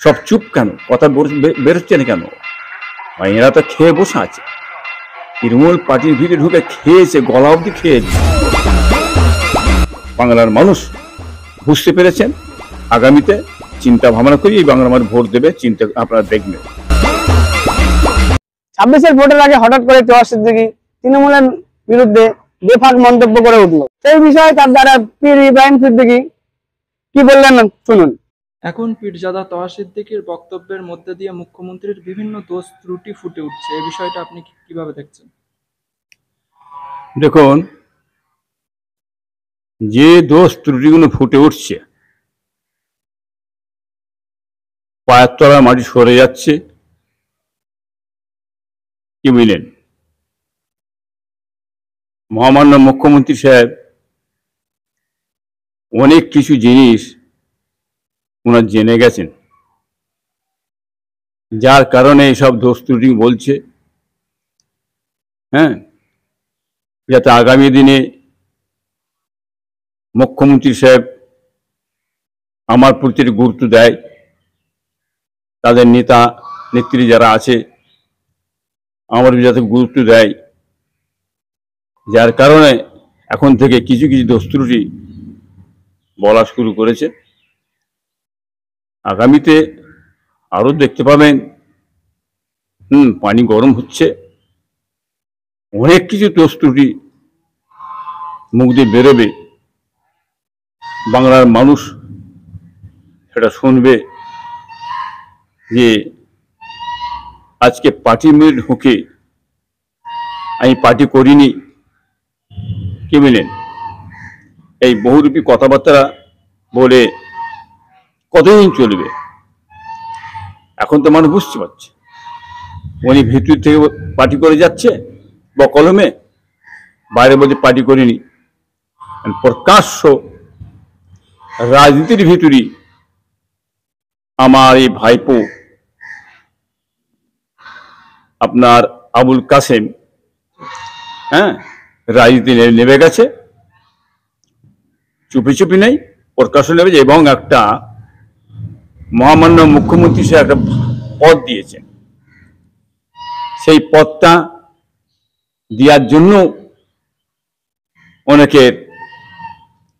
সব চুপ কেন? কথা বেরোচ্ছে না কেন? এরা তো খেয়ে বসে আছে। তৃণমূল পার্টির ভিতরে ঢুকে খেয়েছে, গলা অব্দি খেয়েছে। বাংলার মানুষ বুঝতে পেরেছেন। আগামীতে চিন্তা ভাবনা করি এই বাংলার মানুষ ভোট দেবে, চিন্তা আপনারা দেখবেন। 26-এর ভোটের আগে হঠাৎ করে তোয়া সিদ্দিকী তৃণমূলের বিরুদ্ধে বেফাক মন্তব্য করে উঠল। সেই বিষয়ে তার দ্বারা পীর ইব্রাহিম সিদ্দিকী কি বললেন শুনুন। এখন পীরজাদা তোয়া সিদ্দিকীর বক্তব্যের মধ্যে দিয়ে মুখ্যমন্ত্রীর বিভিন্ন দোষ ত্রুটি ফুটে উঠছে, এই বিষয়টা আপনি কিভাবে দেখছেন? দেখুন, যে দোষ ত্রুটিগুলো ফুটে উঠছে, পায়ের তলার মাটি সরে যাচ্ছে, কি বুঝলেন? মহামান্য মুখ্যমন্ত্রী সাহেব অনেক কিছু জিনিস ওনার জেনে গেছেন, যার কারণে এইসব দোষ ত্রুটি বলছে। হ্যাঁ, যাতে আগামী দিনে মুখ্যমন্ত্রী সাহেব আমার প্রতি গুরুত্ব দেয়, তাদের নেতা নেত্রী যারা আছে আমার যাতে গুরুত্ব দেয়, যার কারণে এখন থেকে কিছু কিছু দোষ ত্রুটি বলা শুরু করেছে। আগামীতে আরো দেখতে পাবেন। পানি গরম হচ্ছে, অনেক কিছু দোষ ত্রুটি মুখ দিয়ে বেরোবে, বাংলার মানুষ সেটা শুনবে যে আজকে পার্টি মিল ঢুকে আমি পার্টি করিনি, কি বলেন? এই বহুরূপী কথাবার্তা বলে কতদিন চলবে? এখন তো মানুষ বুঝতে পারছে উনি ভিতর থেকে পার্টি করে যাচ্ছে বা কলমে, বাইরে বলছে পার্টি করিনি। প্রকাশ্য রাজনীতির ভিতরই আমার এই ভাইপো আপনার আবুল কাসেম রাজনীতি নেমে গেছে, চুপি চুপি নেই, প্রকাশ্য নেমেছে। এবং একটা মহামান্য মুখ্যমন্ত্রী সে একটা পদ দিয়েছেন, সেই পদটা দেওয়ার জন্য অনেকের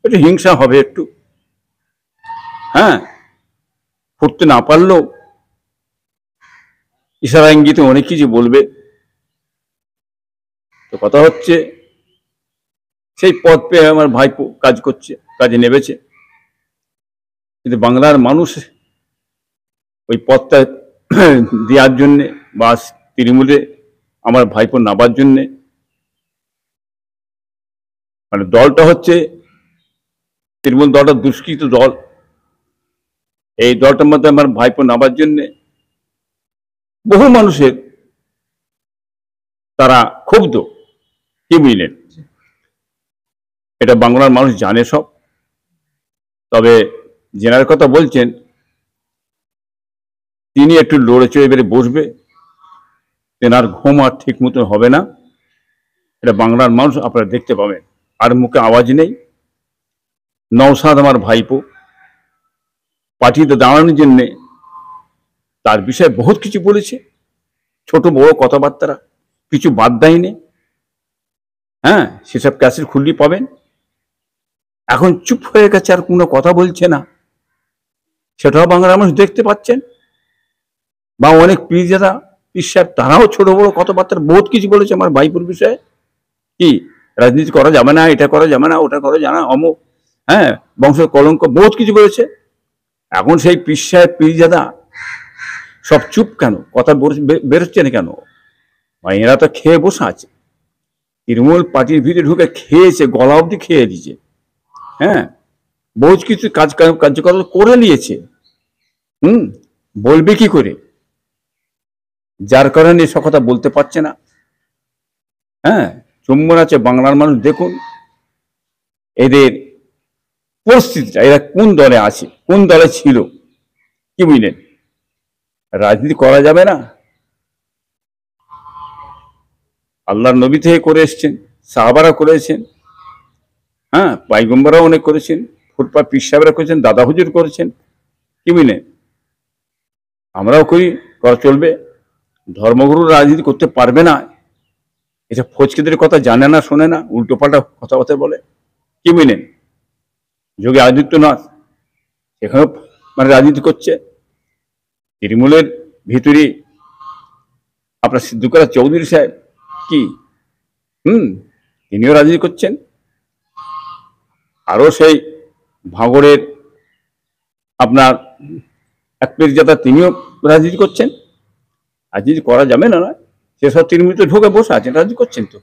একটু হিংসা হবে, একটু ফুটতে না পারলেও ইশারা ইঙ্গিতে অনেক কিছু বলবে। তো কথা হচ্ছে সেই পদ পেয়ে আমার ভাইপো কাজ করছে, কাজে নেমেছে, কিন্তু বাংলার মানুষ ওই পদটা দেওয়ার জন্যে বা তৃণমূলে আমার ভাইপো নাবার জন্যে, মানে দলটা হচ্ছে তৃণমূল দলটা দুষ্কৃত দল, এই দলটার মধ্যে আমার ভাইপো নাবার জন্যে বহু মানুষের তারা ক্ষুব্ধ, কি বুঝলেন? এটা বাংলার মানুষ জানে সব। তবে জেনার কথা বলছেন, তিনি একটু লড়ে চড়ে বেড়ে বসবে, তেনার ঘুম আর ঠিক মতো হবে না, এটা বাংলার মানুষ আপনারা দেখতে পাবেন। আর মুখে আওয়াজ নেই। নওশাদ আমার ভাইপো পার্টিতে দাঁড়ানোর জন্যে তার বিষয়ে বহুত কিছু বলেছে, ছোট বড় কথাবার্তা কিছু বাদ দেয়নি। সেসব ক্যাসেট খুললি পাবেন। এখন চুপ হয়ে গেছে, আর কোনো কথা বলছে না, সেটাও বাংলার মানুষ দেখতে পাচ্ছেন। বা অনেক পীরজাদা পীর সাহেব তারাও ছোট বড় কথাবার্তা বহুত কিছু বলেছে আমার ভাইপোর বিষয়ে, কি রাজনীতি করা যাবে না, এটা করা যাবে না, ওটা করা যাবে না, অমুক বংশের কলঙ্ক, বহুত কিছু বলেছে। এখন সেই পীর সাহেব পীরজাদা সব চুপ কেন? কথা বেরোচ্ছে না কেন? এরা তো খেয়ে বসে আছে। তৃণমূল পার্টির ভিতরে ঢুকে খেয়েছে, গলা অব্দি খেয়ে দিয়েছে। বহুত কিছু কার্যকর করে নিয়েছে। বলবে কি করে? যার কারণে এসব কথা বলতে পারছে না। চুম্বন আছে বাংলার মানুষ। দেখুন এদের পরিস্থিতিটা, এরা কোন দলে আছে, কোন দলে ছিল, কি বুঝলেন? রাজনীতি করা যাবে না। আল্লাহর নবী থেকে করে এসছেন, সাহাবারা করেছেন, পাইগম্বরাও অনেক করেছেন, ফুটপাত পীর সাহেবরা করেছেন, দাদা হুজুর করেছেন, কি বুঝলেন? আমরাও করি, করা চলবে। ধর্মগুরু রাজনীতি করতে পারবে না, এসব ফচকেদের কথা জানে না, শোনে না, উল্টোপাল্টা কথাবার্তা বলে। কি বুঝলেন? যোগী আদিত্যনাথ এখানেও মানে রাজনীতি করছে। তৃণমূলের ভিতরে আপনার সিদ্ধুকরা চৌধুরী সাহেব কি তিনিও রাজনীতি করছেন। আরো সেই ভাঙড়ের আপনার এক পীরজাদা, তিনিও রাজনীতি করছেন। রাজনীতি করা যাবে না, না সেসব তৃণমূল তো ঢোকে বসে আছেন, রাজনীতি করছেন তো,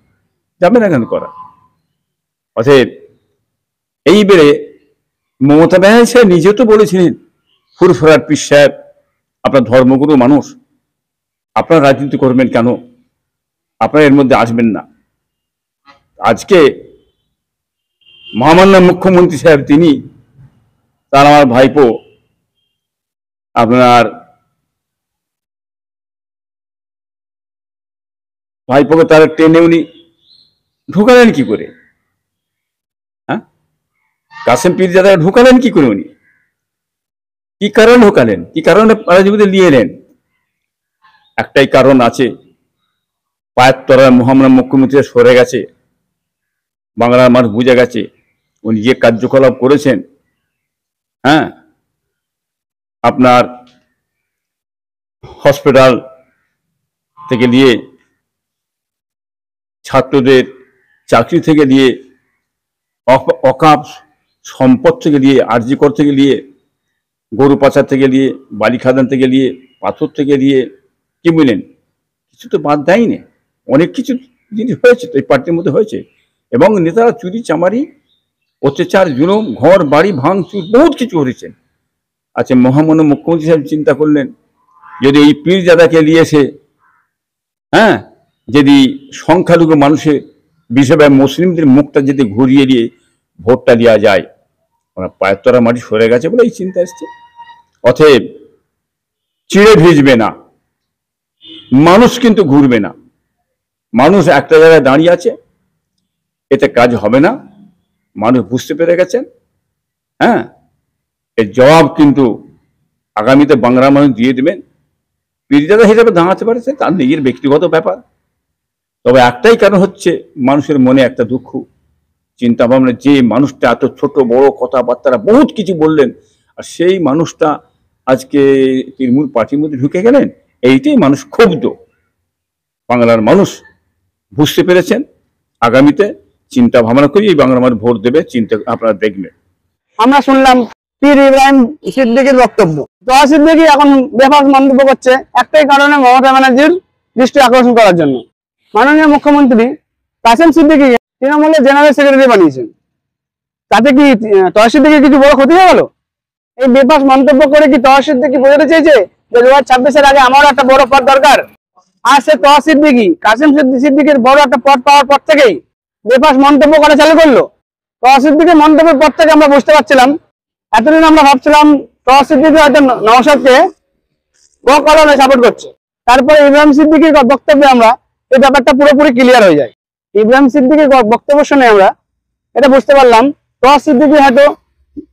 যাবে না কেন করা? অতএব এইবারে মমতা ব্যানার্জি সাহেব নিজেও তো বলেছিলেন, ফুরফুরার পীর সাহেব আপনার ধর্মগুরু মানুষ, আপনারা রাজনীতি করবেন কেন, আপনারা এর মধ্যে আসবেন না। আজকে মহামান্য মুখ্যমন্ত্রী সাহেব তিনি তার আমার ভাইপো আপনার ভাইপোকে তারা টেনে উনি ঢুকালেন কি করে? হ্যাঁ, কাসেম পীরজাদা ঢুকালেন কি করে? উনি কি কারণে ঢুকালেন, কি কারণে রাজনীতিতে নিয়ে এলেন? একটাই কারণ আছে, পায়ের তলায় মহামান্য মুখ্যমন্ত্রী সরে গেছে, বাংলার মানুষ বুঝে গেছে উনি যে কার্যকলাপ করেছেন। হ্যাঁ, আপনার হসপিটাল থেকে নিয়ে, ছাত্রদের চাকরি থেকে নিয়ে, অকাপ সম্পদ থেকে নিয়ে, আরজি কর থেকে নিয়ে, গরু পাচার থেকে নিয়ে, বালি খাদান থেকে নিয়ে, পাথর থেকে নিয়ে, কি বললেন, কিছু তো বাদ দেয়নি। অনেক কিছু জিনিস হয়েছে তো এই পার্টির মধ্যে হয়েছে, এবং নেতারা চুরি চামারি, অত্যাচার, জুলুম, ঘর বাড়ি ভাঙচুর, বহুত কিছু করেছেন। আচ্ছা, মহামান্য মুখ্যমন্ত্রী সাহেব চিন্তা করলেন, যদি এই পীরজাদাকে নিয়ে এসে হ্যাঁ যদি সংখ্যালঘু মানুষের বিষয়ে মুসলিমদের মুখটা যদি ঘুরিয়ে দিয়ে ভোটটা দেওয়া যায়, ওরা পায়ের তলা মাটি সরে গেছে বলে এই চিন্তা এসছে। অতএব চিড়ে ভিজবে না, মানুষ কিন্তু ঘুরবে না, মানুষ একটা জায়গায় দাঁড়িয়ে আছে, এতে কাজ হবে না, মানুষ বুঝতে পেরে গেছেন। হ্যাঁ, এর জবাব কিন্তু আগামীতে বাংলার মানুষ দিয়ে দেবেন। পীরজাদা হিসাবে দাঁড়াতে পারেছে তার নিজের ব্যক্তিগত ব্যাপার, তবে একটাই কারণ হচ্ছে মানুষের মনে একটা দুঃখ চিন্তা ভাবনা, যে মানুষটা এত ছোট বড় কথাবার্তা বহুত কিছু বললেন, আর সেই মানুষটা আজকে তৃণমূল পার্টির মধ্যে ঢুকে গেলেন, এইটাই মানুষ ক্ষুব্ধ। বাংলার মানুষ বুঝতে পেরেছেন, আগামীতে চিন্তা ভাবনা করে এই বাংলার মানুষ ভোট দেবে, চিন্তা আপনারা দেখবেন। আমরা শুনলাম পীর ইব্রাহিম সিদ্দিকীর বক্তব্য। তোহা সিদ্দিকী এখন বেফাস মন্তব্য করছে একটাই কারণে, মমতা ব্যানার্জির দৃষ্টি আকর্ষণ করার জন্য। মাননীয় মুখ্যমন্ত্রী কাসেম সিদ্দিকী তৃণমূলের জেনারেল সেক্রেটারি বানিয়েছেন, তাতে কি তোহা সিদ্দিকীর কিছু বড় ক্ষতি হয়ে গেল? এই বেফাস মন্তব্য করে কি তোহা সিদ্দিকী বোঝাতে চেয়েছে যে 2026-এর আগে আমারও একটা বড় পদ দরকার? আর সে তোহা সিদ্দিকী কাসেম সিদ্দিকীর বড় একটা পদ পাওয়ার পর থেকেই বেফাস মন্তব্য করা চালু করলো। তোহা সিদ্দিকীর মন্তব্যের পর থেকে আমরা বুঝতে পারছিলাম, এতদিন আমরা ভাবছিলাম তোহা সিদ্দিকী হয়তো নওশাদকে কারণে সাপোর্ট করছে, তারপরে ইব্রাহিম সিদ্দিকীর বক্তব্যে আমরা এই ব্যাপারটা পুরোপুরি ক্লিয়ার হয়ে যায়। ইব্রাহিম সিদ্দিকীর বক্তব্য শুনে আমরা এটা বুঝতে পারলাম, তোহা সিদ্দিকী হয়তো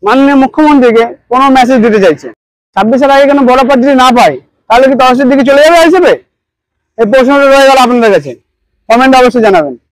মাননীয় মুখ্যমন্ত্রীকে কোনো মেসেজ দিতে চাইছে। 26-এর আগে কোনো বড় পদ যদি না পায়, তাহলে কি তোহা সিদ্দিকী চলে যাবে হিসেবে? এই প্রশ্নটা রয়ে গেল আপনাদের কাছে, কমেন্টে অবশ্যই জানাবেন।